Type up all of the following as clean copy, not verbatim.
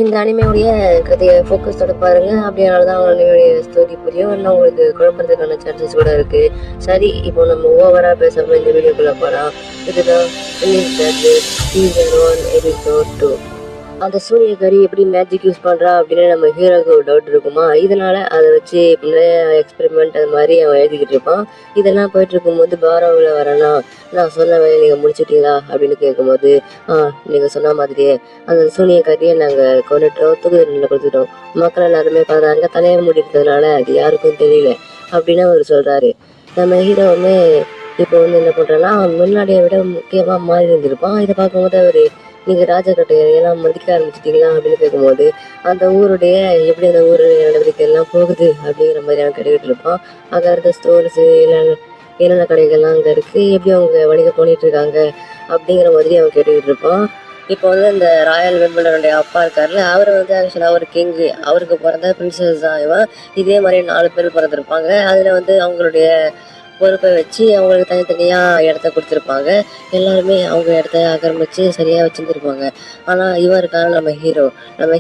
இந்த அனிமையுடைய கதையை ஃபோக்கஸோட பாருங்க. அப்படியானால்தான் அனிமையுடைய ஸ்டோரி புரியும். இல்லை உங்களுக்கு குழப்பறதுக்கான சான்சஸ் கூட இருக்கு. சரி, இப்போ நம்ம ஓவரா பேசாம இந்த வீடியோக்குள்ள போறோம். இதுதான் சீசன் 1 எபிசோட் 2. அந்த சூரியகாரி எப்படி மேஜிக் யூஸ் பண்றா அப்படின்னு நம்ம ஹீரோக்கு ஒரு டவுட் இருக்குமா. இதனால அதை வச்சு நிறைய எக்ஸ்பெரிமெண்ட் அது மாதிரி அவன் எழுதிக்கிட்டு இருப்பான். இதெல்லாம் போயிட்டு இருக்கும்போது பாராவில் வரனா, நான் சொன்ன வேலையை நீங்க முடிச்சிட்டீங்களா அப்படின்னு கேட்கும்போது, நீங்க சொன்ன மாதிரியே அந்த சூனியக்காரியை நாங்க கொண்டுட்டோம், தூக்குதண்ணில கொடுத்துட்டோம். மக்கள் எல்லாருமே பார்த்தாங்க. தலையை மூடிட்டதுனால அது யாருக்கும் தெரியல அப்படின்னு அவர் சொல்றாரு. நம்ம ஹீரோவுமே இப்போ வந்து என்ன பண்றான்னா, முன்னாடியை விட முக்கியமா மாறி இருந்திருப்பான். இதை பார்க்கும்போது அவரு, நீங்க ராஜகட்டையெல்லாம் மதிக்க ஆரம்பிச்சிட்டீங்களா அப்படின்னு கேட்கும்போது, அந்த ஊருடைய எப்படி அந்த ஊர் நடவடிக்கை எல்லாம் போகுது அப்படிங்கிற மாதிரி அவன் கேட்டுக்கிட்டு இருப்பான். அங்கே இருக்க ஸ்டோர்ஸு என்னென்ன கடைகள்லாம் அங்கே இருக்கு, எப்படி அவங்க வணிகம் பண்ணிட்டு இருக்காங்க அப்படிங்கிற மாதிரி அவன் கேட்டுக்கிட்டு இருப்பான். இப்போ வந்து இந்த ராயல் வெம்பிளருடைய அப்பா இருக்காருல்ல, அவர் வந்து ஆக்சுவலாக ஒரு கிங்கு, அவருக்கு பிறந்த பிரின்சஸ் தான் இவன். இதே மாதிரி 4 பேர் பிறந்திருப்பாங்க. அதில் வந்து அவங்களுடைய பொறுப்பை வச்சு அவங்களுக்கு தனித்தனியாக இடத்த கொடுத்துருப்பாங்க. எல்லாருமே அவங்க இடத்த ஆக்கிரமிச்சு சரியாக வச்சுருந்துருப்பாங்க. ஆனால் இவன் இருக்கான நம்ம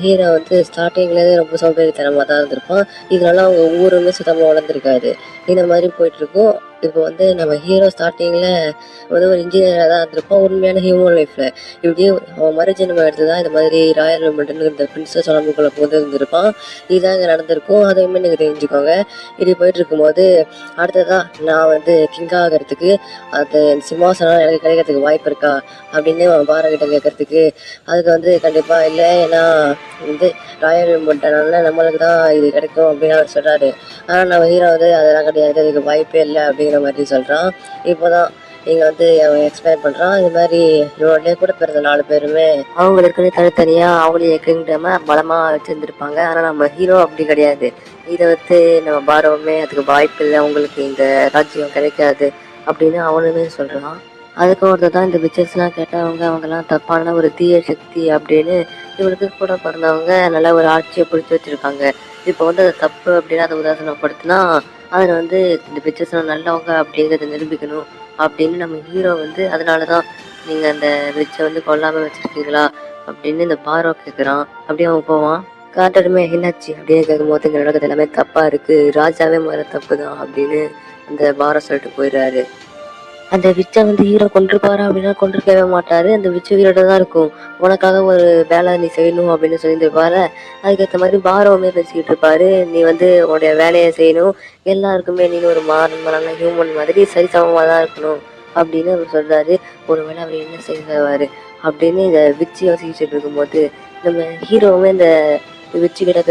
ஹீரோ வந்து ஸ்டார்டிங்லேருந்து ரொம்ப சோம்பேறித்தனமாக தான் இருந்திருப்பான். இதனால அவங்க ஊருமே சுத்தமாக வளர்ந்துருக்காது. இந்த மாதிரி போயிட்டுருக்கும். இப்போ வந்து நம்ம ஹீரோ ஸ்டார்டிங்கில் வந்து ஒரு இன்ஜினியராக தான் இருந்திருப்பான். உண்மையான ஹியூமன் லைஃப்பில் இப்படியே அவன் மறுஜென்மம் எடுத்து தான் இந்த மாதிரி ராயல் வெம்பிள்டன் இந்த பிரின்சஸ் உடம்புக்குள்ள போது இருந்திருப்பான். இதுதான் இங்கே நடந்திருக்கும். அதையுமே நீங்கள் தெரிஞ்சுக்கோங்க. இப்படி போயிட்டு இருக்கும்போது அடுத்ததான் நான் வந்து கிங் ஆகிறதுக்கு அந்த சிம்மாசனம் எனக்கு கிடைக்கிறதுக்கு வாய்ப்பு இருக்கா அப்படின்னு பாரகிட்ட கேட்கறதுக்கு, அதுக்கு வந்து கண்டிப்பாக இல்லை, ஏன்னா வந்து ராயல் வெம்பிள்டனால நம்மளுக்கு தான் இது கிடைக்கும் அப்படின்னு அவர் சொல்கிறாரு. ஆனால் நம்ம ஹீரோ வந்து அதெல்லாம் கிடையாது, அதுக்கு வாய்ப்பே இல்லை அப்படிங்கிற மாதிரி சொல்கிறான். இப்போ தான் இங்கே வந்து அவன் எக்ஸ்பிளைன் பண்ணுறான். இது மாதிரி இவனுடைய கூட பிறந்த 4 பேருமே அவங்களுக்குன்னு தனித்தனியாக அவங்களே கிங்டமை பலமாக வச்சுருந்துருப்பாங்க. ஆனால் நம்ம ஹீரோ அப்படி கிடையாது. இதை வந்து நம்ம பாரவுமே அதுக்கு வாய்ப்பு இல்லை, உங்களுக்கு இந்த ராஜ்யம் கிடைக்காது அப்படின்னு அவனுமே சொல்கிறான். அதுக்கு ஒருத்தர் தான் இந்த பிக்சர்ஸ்லாம் கேட்டவங்க, அவங்கெல்லாம் தப்பான ஒரு தீய சக்தி அப்படின்னு இவனுக்கு கூட பிறந்தவங்க நல்ல ஒரு ஆட்சியை பிடிச்சி வச்சுருக்காங்க. இப்போ வந்து அது தப்பு அப்படின்னு அதை உதாசனப்படுத்தினா அதில் வந்து இந்த பிக்சர்ஸ்லாம் நல்லவங்க அப்படிங்கிறத நிரூபிக்கணும் அப்படின்னு நம்ம ஹீரோ வந்து, அதனால தான் நீங்கள் அந்த விச்சை வந்து கொல்லாமல் வச்சுருக்கீங்களா அப்படின்னு இந்த பாரோ கேட்குறான். அப்படியே அவன் போவான். காட்டணுமே என்னாச்சு அப்படின்னு கேட்கும்போது, இங்கே நடக்கிறது எல்லாமே தப்பாக இருக்குது, ராஜாவே மேலே தப்பு தான் அப்படின்னு அந்த பாரோ சொல்லிட்டு போயிடுறாரு. அந்த விச்சை வந்து ஹீரோ கொண்டிருப்பாரு அப்படின்னா கொண்டிருக்கவே மாட்டாரு. அந்த விச்சை உயிரோட தான் இருக்கும். உனக்காக ஒரு வேலை நீ செய்யணும் அப்படின்னு சொல்லியிருப்பாரு. அதுக்கேற்ற மாதிரி பாரவுமே பேசிக்கிட்டு இருப்பாரு. நீ வந்து உன்னுடைய வேலையை செய்யணும், எல்லாருக்குமே நீ ஒரு நார்மலான ஹியூமன் மாதிரி சரிசமமாக தான் இருக்கணும் அப்படின்னு அவர் சொல்றாரு. ஒருவேளை அவர் என்ன செய்வாரு அப்படின்னு இந்த விச்சு யோசிச்சுட்டு இருக்கும்போது, நம்ம ஹீரோவுமே இந்த விச்சு கிட்ட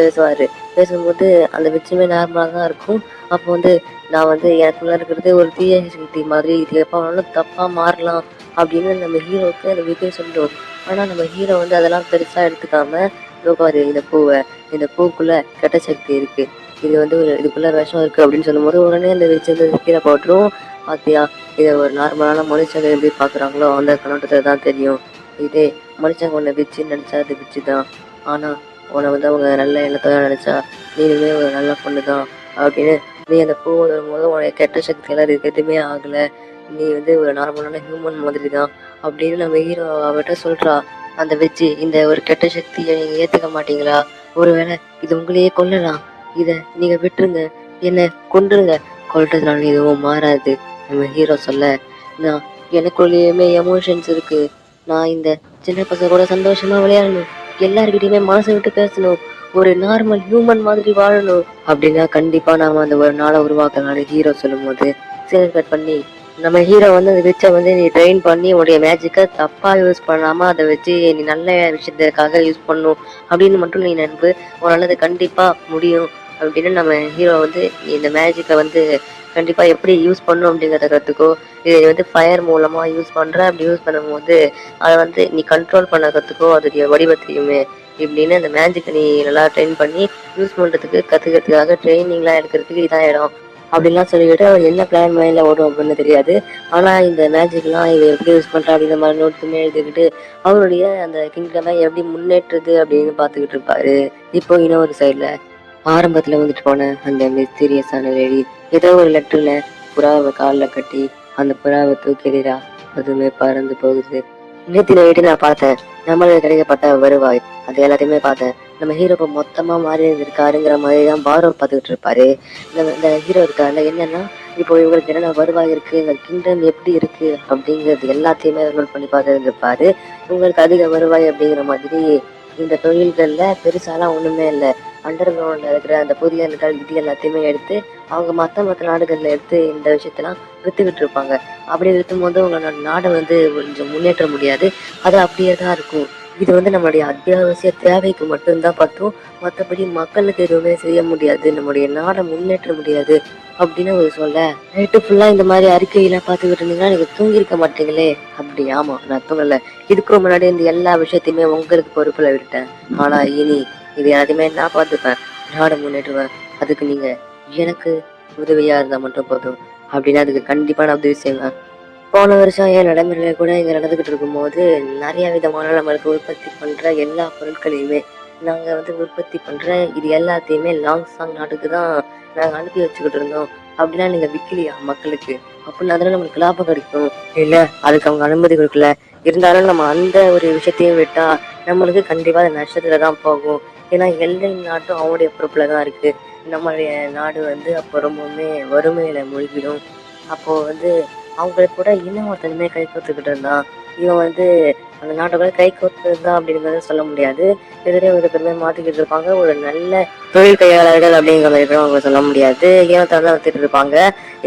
பேசும்போது அந்த விச்சுமே நார்மலாக தான் இருக்கும். அப்போ வந்து, நான் வந்து எனக்குள்ள இருக்கிறது ஒரு தீய சக்தி மாதிரி, இது எப்போ வேணாலும் தப்பாக மாறலாம் அப்படின்னு நம்ம ஹீரோவுக்கு அந்த விஜய் சொல்லிடும். ஆனால் நம்ம ஹீரோ வந்து அதெல்லாம் பெருசாக எடுத்துக்காம, பாரு இந்த பூக்குள்ள கெட்ட சக்தி இருக்கு, இது வந்து இதுக்குள்ள விஷம் இருக்கு அப்படின்னு சொல்லும்போது உடனே அந்த விஜய் வந்து கீழே போட்டுரும். பார்த்தியா, இதை ஒரு நார்மலான மனுஷங்க எப்படி பார்க்குறாங்களோ அந்த கண்ணோட்டத்தை தான் தெரியும். இதே மனுஷங்க உன்னை விச்சுன்னு நினச்சா அது விச்சு தான். ஆனால் உன்னை வந்து அவங்க நல்ல எண்ணத்தோட நினச்சா நீனுமே ஒரு நல்ல பொண்ணு தான் அப்படின்னு, நீ அந்த பூ வரும்போது உனக்கு கெட்ட சக்தியெல்லாம் இருக்கு, எதுவுமே ஆகலை, நீ வந்து ஒரு நார்மலான ஹியூமன் மாதிரி தான் அப்படின்னு நம்ம ஹீரோ அவர்கிட்ட சொல்கிறா. அந்த வச்சு இந்த ஒரு கெட்ட சக்தியை நீங்கள் ஏற்றுக்க மாட்டீங்களா, ஒருவேளை இது உங்களையே கொல்லலாம், இதை நீங்கள் விட்டுருங்க, என்னை கொன்றுங்க, கொல்றதுனால எதுவும் மாறாது நம்ம ஹீரோ சொல்ல. நான் எனக்குள்ளேயுமே எமோஷன்ஸ் இருக்கு, நான் இந்த சின்ன பசங்க கூட சந்தோஷமா விளையாடணும், எல்லாருக்கிட்டையுமே மனசை விட்டு பேசணும், ஒரு நார்மல் ஹியூமன் மாதிரி வாழணும் அப்படின்னா கண்டிப்பா நாம அந்த ஒரு நாளை உருவாக்கலாம்னு ஹீரோ சொல்லும் போது சீன் கட் பண்ணி, நம்ம ஹீரோ வந்து அதை வச்ச வந்து நீ ட்ரெயின் பண்ணி உன்னுடைய மேஜிக்கை தப்பா யூஸ் பண்ணாம அதை வச்சு நீ நல்ல விஷயத்துக்காக யூஸ் பண்ணும் அப்படின்னு மட்டும் நீ நினைப்பு, உன்னால அது கண்டிப்பா முடியும் அப்படின்னு நம்ம ஹீரோ வந்து நீ இந்த மேஜிக்கை வந்து கண்டிப்பா எப்படி யூஸ் பண்ணும் அப்படிங்கிறத கற்றுக்கோ. இதை வந்து ஃபயர் மூலமா யூஸ் பண்ற, அப்படி யூஸ் பண்ணும்போது அதை வந்து நீ கண்ட்ரோல் பண்ண கற்றுக்கோ, அதோடைய வடிவத்தையுமே இப்படின்னு அந்த மேஜிக்கை நீ நல்லா ட்ரெயின் பண்ணி யூஸ் பண்ணுறதுக்கு கற்றுக்கிறதுக்காக ட்ரைனிங்லாம் எடுக்கிறதுக்கு இதான் இடம் அப்படின்லாம் சொல்லிக்கிட்டு அவர் என்ன பிளான் மைண்டில் ஓடும் அப்படின்னு தெரியாது. ஆனால் இந்த மேஜிக்லாம் இதை எப்படி யூஸ் பண்ணுறா அப்படிங்கிற மாதிரி நோட்ஸுமே எழுதிக்கிட்டு அவருடைய அந்த கிங்டமை எப்படி முன்னேற்றுது அப்படின்னு பார்த்துக்கிட்டு இருப்பாரு. இப்போ இன்னொரு சைடில் ஆரம்பத்தில் வந்துட்டு போன அந்த மிஸ்டீரியஸான லேடி ஏதோ ஒரு லெட்டரில் புறாவை காலில் கட்டி அந்த புறாவை தூக்கிறா, அதுவுமே பறந்து போகுது. நேத்து நைட்டு நான் பார்த்தேன். நம்மளுக்கு கிடைக்கப்பட்ட வருவாய் அது எல்லாத்தையுமே பார்த்தேன். நம்ம ஹீரோ இப்ப மொத்தமா மாறி இருந்திருக்காருங்கிற மாதிரி தான் பாரோ பார்த்துக்கிட்டு இருப்பாரு. இந்த ஹீரோ இருக்காருல்ல, என்னன்னா இப்போ இவங்களுக்கு என்னென்ன வருவாய் இருக்கு, இந்த கிங்டம் எப்படி இருக்கு அப்படிங்கிறது எல்லாத்தையுமே நோட் பண்ணி பார்த்துட்டு இருப்பாரு. இவங்களுக்கு அதிக வருவாய் அப்படிங்கிற மாதிரி இந்த தொழில்கள்ல பெருசாலாம் ஒண்ணுமே இல்லை. அண்டர் கிரவுண்ட்ல இருக்கிற அந்த புதியல்கள் இது எல்லாத்தையுமே எடுத்து அவங்க மத்த நாடுகள்ல எடுத்து இந்த விஷயத்தெல்லாம் வித்துக்கிட்டு இருப்பாங்க. அப்படி வித்தும் போது உங்களோட நாடை வந்து கொஞ்சம் முன்னேற்ற முடியாது. அது அப்படியே தான் இருக்கும். இது வந்து நம்மளுடைய அத்தியாவசிய தேவைக்கு மட்டும்தான் பத்தும். மற்றபடி மக்களுக்கு எதுவுமே செய்ய முடியாது, நம்முடைய நாடை முன்னேற்ற முடியாது அப்படின்னு அவர் சொல்ல, நைட்டு ஃபுல்லா இந்த மாதிரி அறிக்கையெல்லாம் பார்த்துக்கிட்டு இருந்தீங்கன்னா நீங்க தூங்கிருக்க மாட்டீங்களே. அப்படி ஆமா, நான் தூங்கல. இதுக்கு முன்னாடி இந்த எல்லா விஷயத்தையுமே உங்களுக்கு பொறுப்புல விட்டேன். ஆனா இனி இது எல்லாத்தையுமே நான் பார்த்துப்பேன், நாடை முன்னேற்றுவேன். அதுக்கு நீங்க எனக்கு உதவியா இருந்தா மட்டும் போதும் அப்படின்னு அதுக்கு கண்டிப்பா நான் உதவி செய்வேன். போன வருஷம் என் நடைமுறையில கூட இங்க நடந்துகிட்டு இருக்கும்போது நிறைய விதமான நம்மளுக்கு உற்பத்தி பண்ற எல்லா பொருட்களையுமே நாங்க வந்து உற்பத்தி பண்ற இது எல்லாத்தையுமே லாங் சாங் நாட்டுக்கு தான் நாங்க அனுப்பி வச்சுக்கிட்டு இருந்தோம். அப்படின்னா நீங்க விக்கலையா மக்களுக்கு? அப்படின்னா தானே நம்மளுக்கு லாபம் கிடைக்கும். இல்ல, அதுக்கு அவங்க அனுமதி கொடுக்கல. இருந்தாலும் நம்ம அந்த ஒரு விஷயத்தையும் விட்டா நம்மளுக்கு கண்டிப்பா அது நஷ்டத்துல தான் போகும். ஏன்னா எல்லை நாட்டும் அவங்களுடைய பொறுப்புல தான் இருக்கு. நம்மளுடைய நாடு வந்து அப்போ ரொம்பவுமே வறுமையில மூழ்கிடும். அப்போ வந்து அவங்களுக்கு கூட இன்னும் ஒருத்தனுமே கை கோத்துக்கிட்டு இருந்தான். இவன் வந்து அந்த நாட்டை கூட கை கோத்துருந்தான் அப்படிங்கிறத சொல்ல முடியாது. எதிரே ஒரு பேருமே மாத்திக்கிட்டு இருப்பாங்க. ஒரு நல்ல தொழில் கையாளர்கள் அப்படிங்கிற மாதிரி கூட அவங்க சொல்ல முடியாது. ஏனத்தான் வந்துட்டு இருப்பாங்க.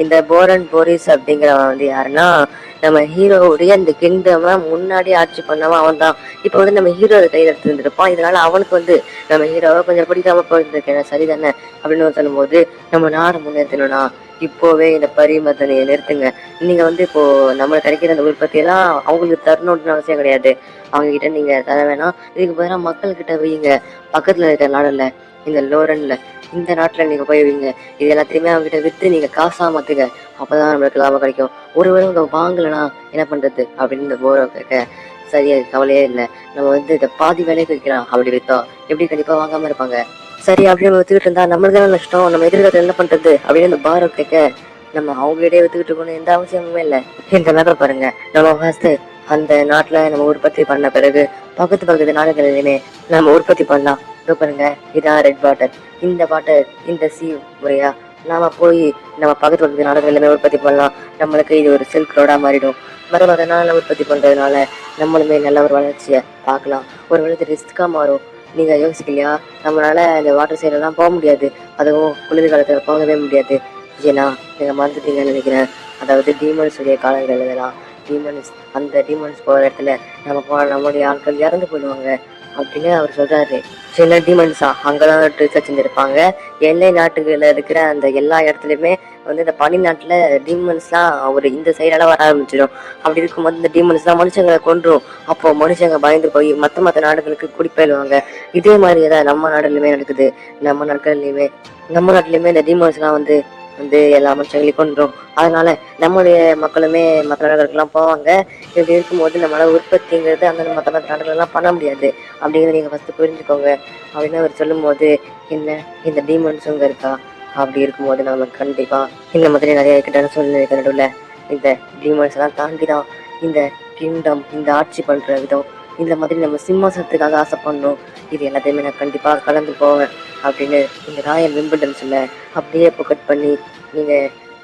இந்த போரன் போரிஸ் அப்படிங்கிறவன் வந்து யாருன்னா நம்ம ஹீரோவுடைய இந்த கிங்டமை முன்னாடி ஆட்சி பண்ணவன் அவன் தான். இப்போ வந்து நம்ம ஹீரோ கையில் எடுத்து இருந்திருப்பான். இதனால அவனுக்கு வந்து நம்ம ஹீரோவை கொஞ்சம் பிடிக்காம போயிருந்திருக்கேன் சரிதானே அப்படின்னு சொல்லும்போது, நம்ம நாடு முன்னேற்றணும்னா இப்போவே இந்த பரிமர்த்தனையை நிறுத்துங்க. நீங்க வந்து இப்போ நம்மளுக்கு கிடைக்கிற அந்த உற்பத்தி எல்லாம் அவங்களுக்கு தரணும்னு அவசியம் கிடையாது. அவங்க கிட்ட நீங்க தர வேணாம். இதுக்கு பதிலாக மக்கள் கிட்ட வைங்க. பக்கத்துல இருக்கிற நாடுல இந்த லோரன்ல இந்த நாட்டுல நீங்க போய் வைங்க. இது எல்லாத்தையுமே அவங்க கிட்ட வித்து நீங்க காசா மாத்துங்க. அப்பதான் நம்மளுக்கு லாபம் கிடைக்கும். ஒருவேளை இங்க வாங்கலனா என்ன பண்றது அப்படின்னு இந்த போரை கேட்க, சரியா கவலையே இல்லை, நம்ம வந்து இதை பாதி வேலைக்கு வைக்கலாம். அப்படி வித்தோம் எப்படி கண்டிப்பா வாங்காம இருப்பாங்க. சரி அப்படின்னு வித்துக்கிட்டு இருந்தா நம்மளுக்கு தானே நஷ்டம். நம்ம எதிர்காலத்துல என்ன பண்றது அப்படின்னு இந்த பாரோ கேட்க, நம்ம அவங்க இடையே வித்துக்கிட்டு இருக்கணும் எந்த அவசியமுமே இல்லை. இந்த மேப்பை பாருங்க. நம்ம ஃபர்ஸ்ட் அந்த நாட்டுல நம்ம உற்பத்தி பண்ண பிறகு பக்கத்து நாடுகளிலுமே நம்ம உற்பத்தி பண்ணலாம். பாருங்க, இதான் ரெட் வாட்டர். இந்த வாட்டர் இந்த சி முறையா நாம போய் நம்ம பக்கத்து நாடுகளிலுமே உற்பத்தி பண்ணலாம். நம்மளுக்கு இது ஒரு சில்க் ரோடா மாறிடும். மற்ற நாள் உற்பத்தி பண்றதுனால நம்மளுமே நல்ல ஒரு வளர்ச்சியை பார்க்கலாம். ஒரு வேளை ரிஸ்கா மாறும். நீங்க யோசிக்கலையா? நம்மளால இந்த வாட்டர் சைடு எல்லாம் போக முடியாது. அதுவும் குளிர் காலத்துல போகவே முடியாது. ஏன்னா நீங்க மறந்துட்டீங்கன்னு நினைக்கிறேன். அதாவது டீமன்ஸ் உடைய காலங்கள் இதெல்லாம் டீமன்ஸ், அந்த டீமன்ஸ் போற இடத்துல நம்ம போன நம்மளுடைய ஆட்கள் இறந்து போயிடுவாங்க அப்படின்னு அவர் சொல்றாரு. சில டீமன்ஸா அங்கதான் ரிசர்ச் செஞ்சிருப்பாங்க. எல்லை நாட்டுகள்ல இருக்கிற அந்த எல்லா இடத்துலயுமே வந்து இந்த பனி நாட்டுல டீமன்ஸ்லாம் ஒரு இந்த சைடால வர ஆரம்பிச்சிடும். அப்படி இருக்கும்போது இந்த டீமன்ஸ்லாம் மனுஷங்களை கொன்றும். அப்போ மனுஷங்க பயந்து போய் மத்த நாடுகளுக்கு குடிப்பெயர்வாங்க. இதே மாதிரி ஏதாவது நம்ம நாடுலயுமே நடக்குது. நம்ம நாட்டிலயுமே இந்த டீமன்ஸ்லாம் வந்து வந்து எல்லா மனுஷங்களையும் கொண்டுரும். அதனால நம்மளுடைய மக்களுமே மற்ற நாடுகளுக்கெல்லாம் போவாங்க. இப்படி இருக்கும்போது நம்மளால உற்பத்திங்கிறது அந்த மற்ற நாடுகள் எல்லாம் பண்ண முடியாது அப்படிங்கிறத நீங்க ஃபர்ஸ்ட் புரிஞ்சுக்கோங்க அப்படின்னு அவர் சொல்லும் போது, என்ன இந்த டீமன்ஸுங்க இருக்கா? அப்படி இருக்கும்போது நம்ம கண்டிப்பா இந்த மாதிரி நிறைய இக்கட்டான சூழ்நிலை நடுவில் இந்த டீமன்ஸ் எல்லாம் தாண்டிதான் இந்த கிங்டம், இந்த ஆட்சி பண்ற விதம், இந்த மாதிரி நம்ம சிம்மாசனத்துக்காக ஆசைப்படணும். இது எல்லாத்தையுமே நான் கண்டிப்பா கலந்து போவேன் அப்படின்னு இந்த ராயல் விம்பிள்டன்ஸ்ல அப்படியே புக்கட் பண்ணி நீங்க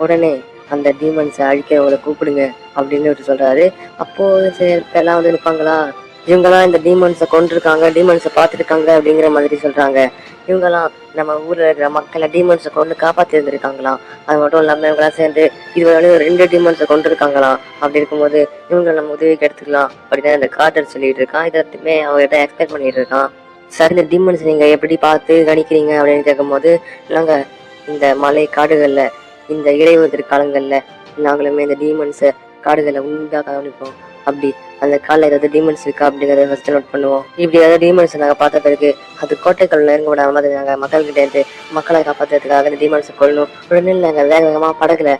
உடனே அந்த டீமன்ஸை அழிக்கிறவங்களை கூப்பிடுங்க அப்படின்னு ஒரு சொல்றாரு. அப்போ எல்லாம் வந்து நிற்பாங்களா? இவங்கெல்லாம் இந்த டீமன்ஸை கொண்டிருக்காங்க, டீமன்ஸை பார்த்துருக்காங்க அப்படிங்கிற மாதிரி சொல்றாங்க. இவங்கெல்லாம் நம்ம ஊர்ல இருக்கிற மக்களை டீமன்ஸை கொண்டு காப்பாற்றி இருந்திருக்காங்களாம். அது மட்டும் இல்லாம இவங்கெல்லாம் சேர்ந்து இதுவரை 2 டீமன்ஸை கொண்டு இருக்காங்களாம். அப்படி இருக்கும்போது இவங்க நம்ம உதவிக்கு எடுத்துக்கலாம் அப்படின்னு அந்த கார்டர் சொல்லிட்டு இருக்கான். இதற்குமே அவங்ககிட்ட எக்ஸ்பெக்ட் பண்ணிட்டு இருக்கான். சார், இந்த டீமன்ஸ் நீங்க எப்படி பார்த்து கணிக்கிறீங்க அப்படின்னு கேட்கும் போது, நாங்க இந்த மலை காடுகள்ல இந்த இடைவெளி காலங்கள்ல நாங்களுமே இந்த டீமன்ஸை காடுகளை உண்டா கவனிப்போம். அப்படி அந்த காலில் ஏதாவது டீமன்ஸ் இருக்கா அப்படிங்கிறத ஃபர்ஸ்ட் நோட் பண்ணுவோம். இப்படி ஏதாவது டீமன்ஸ் நாங்கள் பார்த்த பிறகு அது கோட்டைக்குள்ள நெருங்க விடாம நாங்கள் மக்கள்கிட்ட இருந்து மக்களை காப்பாற்றுறதுக்காக அந்த டீமன்ஸை கொள்ளணும். உடனே நாங்கள் வேக வேகமாக படகுல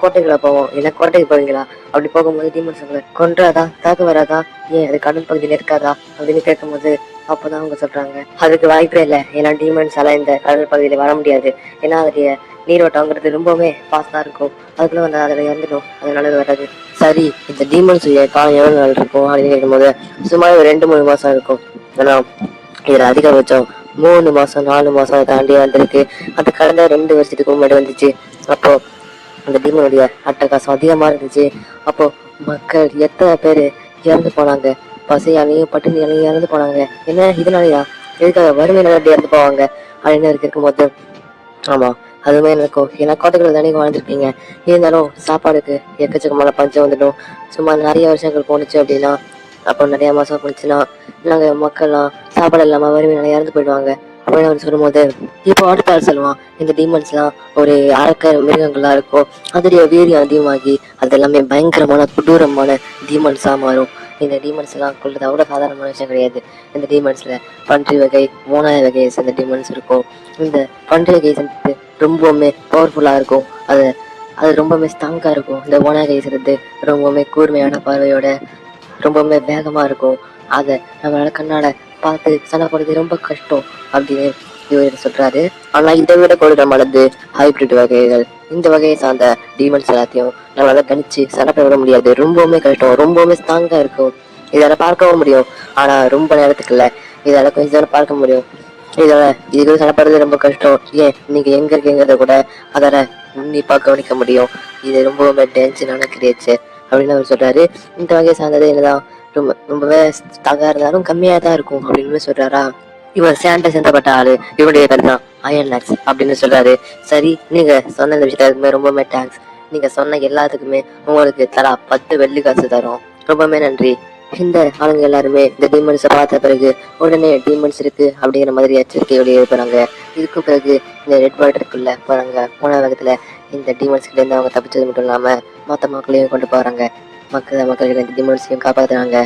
கோட்டைக்குள்ள போவோம். இல்லை கோட்டைக்கு போவீங்களா? அப்படி போகும்போது டீமன்ஸ் கொன்றாதா, தாக்கு வராதா, ஏன் அது கடல் பகுதியில் இருக்காதா அப்படின்னு கேட்கும்போது, அப்போதான் அவங்க சொல்றாங்க அதுக்கு வாய்ப்பே இல்லை, ஏன்னா டீமன்ஸ் எல்லாம் இந்த கடல் பகுதியில வர முடியாது, ஏன்னா அதோடைய நீரோட்டங்கிறது ரொம்பவே ஃபாஸ்டா இருக்கும், அதுக்குள்ள வந்து அதில் இறந்துடும், அதனால அது வராது. சரி, இந்த டீமன்ஸ் காலம் எவ்வளவு நாள் இருக்கும் அப்படின்னு கேட்கும்போது சுமார் ஒரு 2-3 மாசம் இருக்கும். ஆனா இதுல அதிகபட்சம் 3 மாசம் 4 மாசம் அதை தாண்டி வந்திருக்கு. அது கடந்த 2 வருஷத்துக்கு முன்னாடி வந்துச்சு. அப்போ அந்த டீமனுடைய அட்டகாசம் அதிகமா இருந்துச்சு. அப்போ மக்கள் எத்தனை பேரு இறந்து போனாங்க, பசியாலையும் பட்டினியாலையும் இறந்து போனாங்க. என்ன இதனாலயா, எதுக்காக வறுமையினால அப்படி இறந்து போவாங்க அப்படின்னு இருக்கும்போது, ஆமா அதுவுமே இருக்கும், ஏன்னா கோட்டைகள் தானே வாழ்ந்துருப்பீங்க, இருந்தாலும் சாப்பாடுக்கு எக்கச்சக்கமான பஞ்சம் வந்துடும். சும்மா நிறைய வருஷங்கள் போணுச்சு அப்படின்னா, அப்போ நிறைய மாசம் போணுச்சுன்னா நாங்க மக்கள்லாம் சாப்பாடு இல்லாம வறுமையினால இறந்து போயிடுவாங்க அப்படின்னு அவர் சொல்லும்போது, இப்போ அடுத்த ஆள் சொல்லுவான், இந்த டீமன்ஸ்லாம் ஒரு அரக்க மிருகங்களா இருக்கும், அதோடைய வீரியம் அதிகமாகி அது எல்லாமே பயங்கரமான கொடூரமான டீமன்ஸா மாறும். இந்த டீமன்ஸ் எல்லாம் கொள்றது அவ்வளவு சாதாரணமான விஷயம் கிடையாது. இந்த டீமன்ஸ்ல பன்றி வகை, ஓனாய் வகையை சேர்ந்த டீமன்ஸ் இருக்கும். இந்த பன்றி வகையை சேர்ந்தது ரொம்பவுமே பவர்ஃபுல்லா இருக்கும். அது அது ரொம்பவுமே ஸ்ட்ராங்கா இருக்கும். இந்த ஓனாய் வகையை சேர்ந்தது ரொம்பவுமே கூர்மையான பார்வையோட ரொம்பவுமே வேகமா இருக்கும். அதை நம்மளால கண்ணால பார்த்து சண்டை போடுறது ரொம்ப கஷ்டம் அப்படின்னு இவர் சொல்றாரு. ஆனா இதை விட கொடூரமானது ஹைபிரிட் வகைகள். இந்த வகையை சார்ந்த டீமன்ஸ் எல்லாத்தையும் நம்மளால கணிச்சு சண்டை போட விட முடியாது, ரொம்பவுமே கஷ்டம், ரொம்பவுமே ஸ்ட்ராங்கா இருக்கும். இதால பார்க்கவும் முடியும், ஆனா ரொம்ப நேரத்துக்கு இல்ல, இதால கொஞ்சம் நேரம் பார்க்க முடியும். இதோட இதுக்கு சண்டை போடுறது ரொம்ப கஷ்டம், ஏன் நீங்க எங்க இருக்கீங்கிறத கூட அதால உன்னிப்பா கவனிக்க முடியும். இது ரொம்பவுமே டேஞ்சரான கிரியேச்சர் அப்படின்னு அவர் சொல்றாரு. இந்த வகையை சார்ந்தது என்னதான் ரொம்பவே ஸ்ட்ராங்கா இருந்தாலும் கம்மியா தான் இருக்கும் அப்படின்னு சொல்றாரா. இவர் சேண்டை சேர்ந்தப்பட்ட ஆளு, இவருடைய பேர் தான் அயன் லாக்ஸ் அப்படின்னு சொல்றாரு. சரி, நீங்க சொன்ன இந்த விஷயத்துக்குமே ரொம்பவுமே தேங்க்ஸ், நீங்க சொன்ன எல்லாத்துக்குமே உங்களுக்கு தலா 10 வெள்ளி காசு தரும், ரொம்பவுமே நன்றி. இந்த ஆளுங்க எல்லாருமே இந்த டீமன்ஸை பார்த்த பிறகு உடனே டீமன்ஸ் இருக்கு அப்படிங்கிற மாதிரி எச்சரிக்கையோட எழுப்புறாங்க. இதுக்கும் பிறகு இந்த ரெட் வாட்டருக்குள்ள போறாங்க. போன வேகத்துல இந்த டீமன்ஸ் கிட்ட இருந்து அவங்க தப்பிச்சது மட்டும் இல்லாம மொத்த மக்களையும் கொண்டு போறாங்க. மக்கள்கிட்ட இந்த டீமன்ஸையும் காப்பாத்துறாங்க.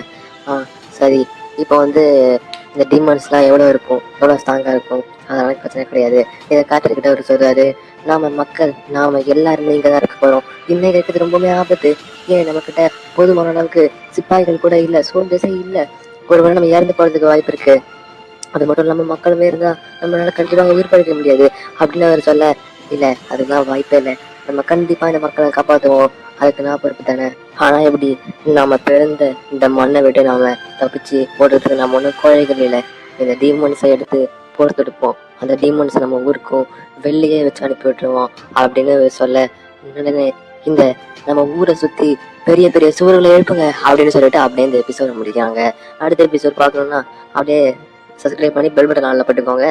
சரி, இப்போ வந்து இந்த டீமன்ஸ்லாம் எவ்வளோ இருக்கும், எவ்வளோ ஸ்ட்ராங்காக இருக்கும், அதனால பிரச்சனை கிடையாது. இதை காத்துக்கிட்ட அவர் சொல்றாரு, நாம எல்லாருமே இங்கே தான் இருக்க போகிறோம், இன்னைக்கு இருக்கிறது ரொம்பவே ஆபத்து, ஏன் நம்மக்கிட்ட போதுமான அளவுக்கு சிப்பாய்கள் கூட இல்லை, சோல்ஜர்ஸே இல்லை, ஒருவேளை நம்ம இறந்து போகிறதுக்கு வாய்ப்பு இருக்கு, அது மட்டும் இல்லாமல் மக்களுமே இருந்தால் நம்மளால கண்டிப்பாக உயிர் பழிக்க முடியாது அப்படின்னு அவர் சொல்ல, இல்லை அதுக்கெல்லாம் வாய்ப்பே இல்லை, நம்ம கண்டிப்பாக இந்த மக்களை காப்பாற்றுவோம், அதுக்கு நான் பொறுப்பு தானே. ஆனா எப்படி, நாம பிறந்த இந்த மண்ணை விட்டு நாம தப்பிச்சு ஓடுறதுக்கு நம்ம ஒன்றும் கோழைகள் இல்லை, இந்த டீமன்ஸை எடுத்து போர் தொடுப்போம், அந்த டீமன்ஸை நம்ம ஊருக்கும் வெளியே வச்சு அனுப்பி விட்டுருவோம் அப்படின்னு சொல்ல, உடனே இந்த நம்ம ஊரை சுத்தி பெரிய பெரிய சுவர்களை எழுப்புங்க அப்படின்னு சொல்லிட்டு அப்படியே இந்த எபிசோட முடிக்கிறாங்க. அடுத்த எபிசோட் பார்க்கணும்னா அப்படியே சப்ஸ்கிரைப் பண்ணி பெல் பட்டன் ஆன்ல போட்டுக்கோங்க.